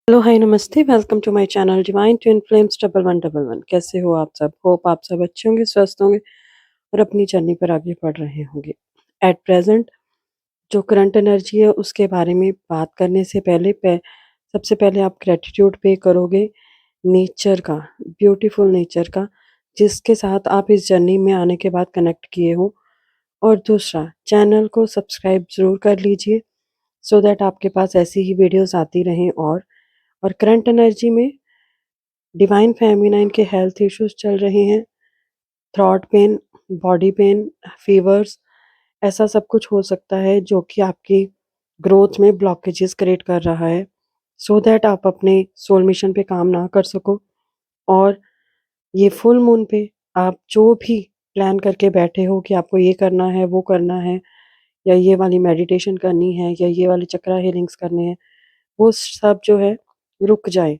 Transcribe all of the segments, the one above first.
Hello, hi, नमस्ते। Welcome to my channel divine twin flames 1111। कैसे हो आप सब? होप आप सब अच्छे होंगे, स्वस्थ होंगे और अपनी जर्नी पर आगे बढ़ रहे होंगे। एट प्रेजेंट जो करंट एनर्जी है उसके बारे में बात करने से सबसे पहले आप ग्रेटिट्यूड पे करोगे नेचर का, ब्यूटीफुल नेचर का, जिसके साथ आप इस जर्नी में आने के बाद कनेक्ट किए हो। और दूसरा, चैनल को सब्सक्राइब ज़रूर कर लीजिए सो दैट आपके पास ऐसी ही वीडियोस आती रहें। और करंट एनर्जी में डिवाइन फेमिनाइन के हेल्थ इश्यूज चल रहे हैं, throat pain, body pain, fevers, ऐसा सब कुछ हो सकता है जो कि आपकी ग्रोथ में ब्लॉकेजेस क्रिएट कर रहा है, सो दैट आप अपने सोल मिशन पे काम ना कर सको। और ये फुल मून पे आप जो भी प्लान करके बैठे हो कि आपको ये करना है, वो करना है, या ये वाली मेडिटेशन करनी है, या ये वाले चक्रा हीलिंग्स करने हैं, वो सब जो है रुक जाए।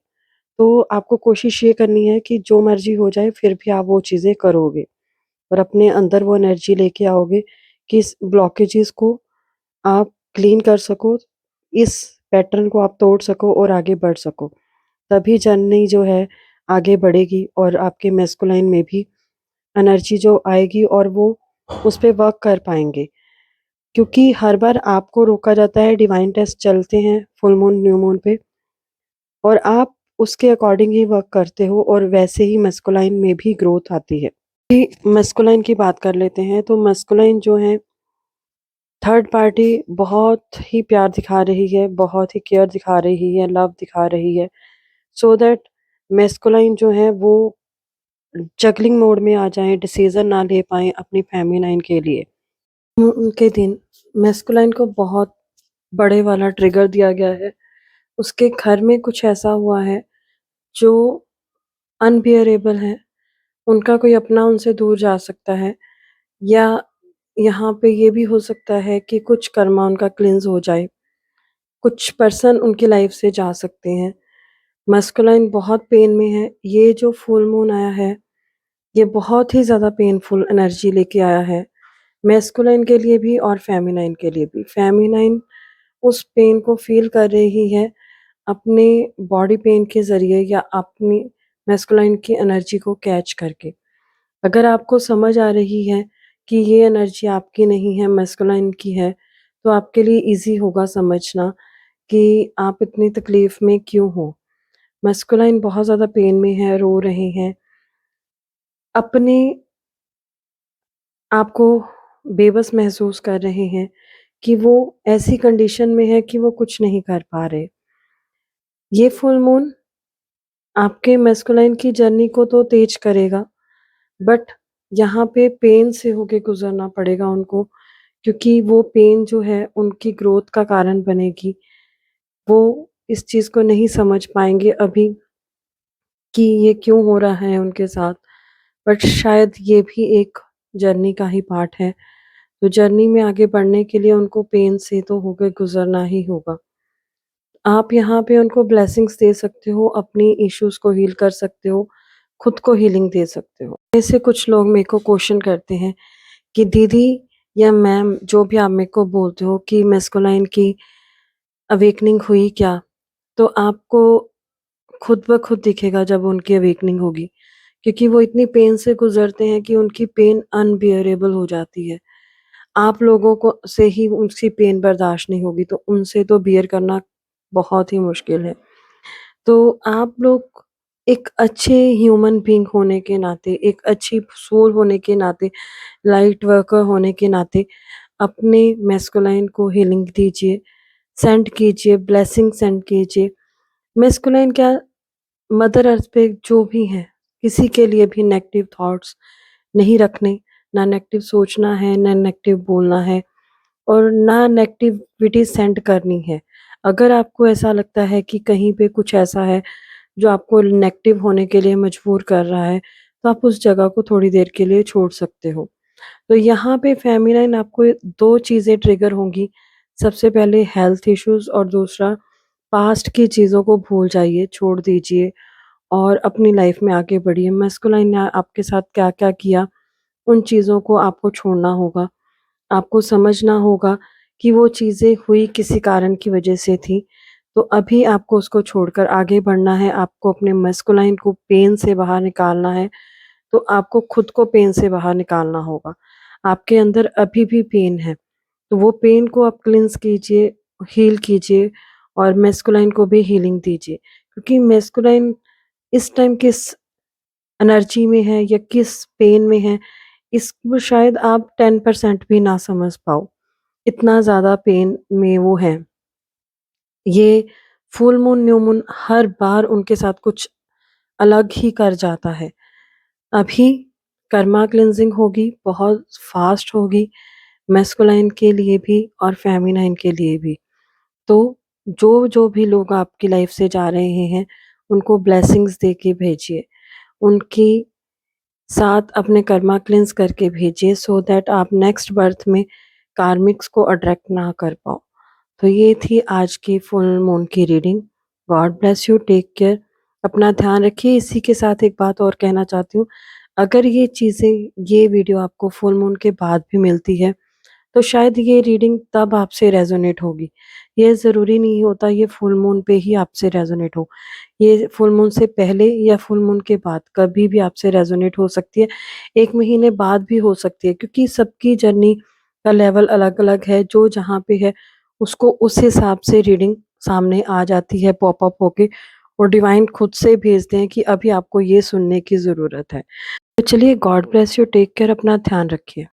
तो आपको कोशिश ये करनी है कि जो मर्ज़ी हो जाए फिर भी आप वो चीज़ें करोगे और अपने अंदर वो एनर्जी लेके आओगे कि इस ब्लॉकेजेस को आप क्लीन कर सको, इस पैटर्न को आप तोड़ सको और आगे बढ़ सको। तभी जर्नी जो है आगे बढ़ेगी और आपके मैस्कुलाइन में भी एनर्जी जो आएगी और वो उस पे वर्क कर पाएँगे। क्योंकि हर बार आपको रोका जाता है, डिवाइन टेस्ट चलते हैं फुल मून, न्यू मून पे, और आप उसके अकॉर्डिंग ही वर्क करते हो और वैसे ही मस्कुलाइन में भी ग्रोथ आती है। मस्कुलाइन की बात कर लेते हैं तो मस्कुलाइन जो है, थर्ड पार्टी बहुत ही प्यार दिखा रही है, बहुत ही केयर दिखा रही है, लव दिखा रही है, सो दैट मस्कुलाइन जो है वो जगलिंग मोड में आ जाए, डिसीजन ना ले पाए अपनी फेमिनाइन के लिए। उनके दिन मस्कुलाइन को बहुत बड़े वाला ट्रिगर दिया गया है। उसके घर में कुछ ऐसा हुआ है जो अनबियरेबल है। उनका कोई अपना उनसे दूर जा सकता है, या यहाँ पे ये भी हो सकता है कि कुछ कर्मा उनका क्लींस हो जाए, कुछ पर्सन उनकी लाइफ से जा सकते हैं। मस्कुलाइन बहुत पेन में है। ये जो फुल मून आया है, ये बहुत ही ज़्यादा पेनफुल एनर्जी लेके आया है, मैस्कुलाइन के लिए भी और फेमिनाइन के लिए भी। फेमिनाइन उस पेन को फ़ील कर रही है अपने बॉडी पेन के ज़रिए या अपनी मैस्कुलाइन की एनर्जी को कैच करके। अगर आपको समझ आ रही है कि ये एनर्जी आपकी नहीं है, मैस्कुलाइन की है, तो आपके लिए ईज़ी होगा समझना कि आप इतनी तकलीफ़ में क्यों हो। मैस्कुलाइन बहुत ज़्यादा पेन में है, रो रहे हैं, अपने आप को बेबस महसूस कर रहे हैं कि वो ऐसी कंडीशन में है कि वो कुछ नहीं कर पा रहे। ये फुल मून आपके मैस्कुलाइन की जर्नी को तो तेज़ करेगा, बट यहाँ पे पेन से होके गुज़रना पड़ेगा उनको, क्योंकि वो पेन जो है उनकी ग्रोथ का कारण बनेगी। वो इस चीज़ को नहीं समझ पाएँगे अभी कि ये क्यों हो रहा है उनके साथ, बट शायद ये भी एक जर्नी का ही पार्ट है। तो जर्नी में आगे बढ़ने के लिए उनको पेन से तो होके गुज़रना ही होगा। आप यहाँ पे उनको ब्लेसिंग्स दे सकते हो, अपनी इश्यूज़ को हील कर सकते हो, खुद को हीलिंग दे सकते हो। ऐसे कुछ लोग मेरे को क्वेश्चन करते हैं कि दीदी या मैम, जो भी आप मेरे को बोलते हो, कि मैस्कुलाइन की अवेकनिंग हुई क्या? तो आपको खुद ब खुद दिखेगा जब उनकी अवेकनिंग होगी, क्योंकि वो इतनी पेन से गुज़रते हैं कि उनकी पेन अनबियरेबल हो जाती है। आप लोगों को से ही उनकी पेन बर्दाश्त नहीं होगी, तो उनसे तो बियर करना बहुत ही मुश्किल है। तो आप लोग एक अच्छे ह्यूमन बीइंग होने के नाते, एक अच्छी सोल होने के नाते, लाइट वर्कर होने के नाते अपने मैस्कुलाइन को हीलिंग दीजिए, सेंड कीजिए, ब्लेसिंग सेंड कीजिए। मैस्कुलाइन क्या, मदर अर्थ पे जो भी है, किसी के लिए भी नेगेटिव थॉट्स नहीं रखने, ना नेगेटिव सोचना है, ना नेगेटिव बोलना है, और ना नेगेटिविटी सेंड करनी है। अगर आपको ऐसा लगता है कि कहीं पे कुछ ऐसा है जो आपको नेगेटिव होने के लिए मजबूर कर रहा है, तो आप उस जगह को थोड़ी देर के लिए छोड़ सकते हो। तो यहाँ पे फेमिनाइन आपको 2 चीज़ें ट्रिगर होंगी। सबसे पहले हेल्थ इश्यूज़, और दूसरा पास्ट की चीज़ों को भूल जाइए, छोड़ दीजिए और अपनी लाइफ में आगे बढ़िए। मैस्कुलाइन ने आपके साथ क्या-क्या किया, उन चीज़ों को आपको छोड़ना होगा। आपको समझना होगा कि वो चीज़ें हुई किसी कारण की वजह से थी। तो अभी आपको उसको छोड़कर आगे बढ़ना है, आपको अपने मैस्कुलाइन को पेन से बाहर निकालना है, तो आपको खुद को पेन से बाहर निकालना होगा। आपके अंदर अभी भी पेन है, तो वो पेन को आप क्लींस कीजिए, हील कीजिए और मैस्कुलाइन को भी हीलिंग दीजिए। क्योंकि मैस्कुलाइन इस टाइम किस एनर्जी में है या किस पेन में है, इसको शायद आप 10% भी ना समझ पाओ, इतना ज़्यादा पेन में वो हैं। ये फुल मून, न्यू मून हर बार उनके साथ कुछ अलग ही कर जाता है। अभी कर्मा क्लींजिंग होगी, बहुत फास्ट होगी, मैस्कुलाइन के लिए भी और फेमिनाइन के लिए भी। तो जो भी लोग आपकी लाइफ से जा रहे हैं, उनको ब्लेसिंग्स दे के भेजिए। उनकी साथ अपने कर्मा क्लींस करके भेजिए सो दैट आप नेक्स्ट बर्थ में कार्मिक्स को अट्रैक्ट ना कर पाओ। तो ये थी आज की फुल मून की reading. God bless you, take care, अपना ध्यान रखिए। इसी के साथ एक बात और कहना चाहती हूँ, अगर ये चीज़ें, ये वीडियो आपको फुल मून के बाद भी मिलती है, तो शायद ये रीडिंग तब आपसे रेजोनेट होगी। ये ज़रूरी नहीं होता ये फुल मून पे ही आपसे रेजोनेट हो। ये फुल मून से पहले या फुल मून के बाद कभी भी आपसे रेजोनेट हो सकती है। 1 महीने बाद भी हो सकती है, क्योंकि सबकी जर्नी का लेवल अलग-अलग है। जो जहाँ पे है उसको उस हिसाब से रीडिंग सामने आ जाती है पॉप अप होके, और डिवाइन खुद से भेजते हैं कि अभी आपको ये सुनने की ज़रूरत है। तो चलिए, god bless you, take care, अपना ध्यान रखिए।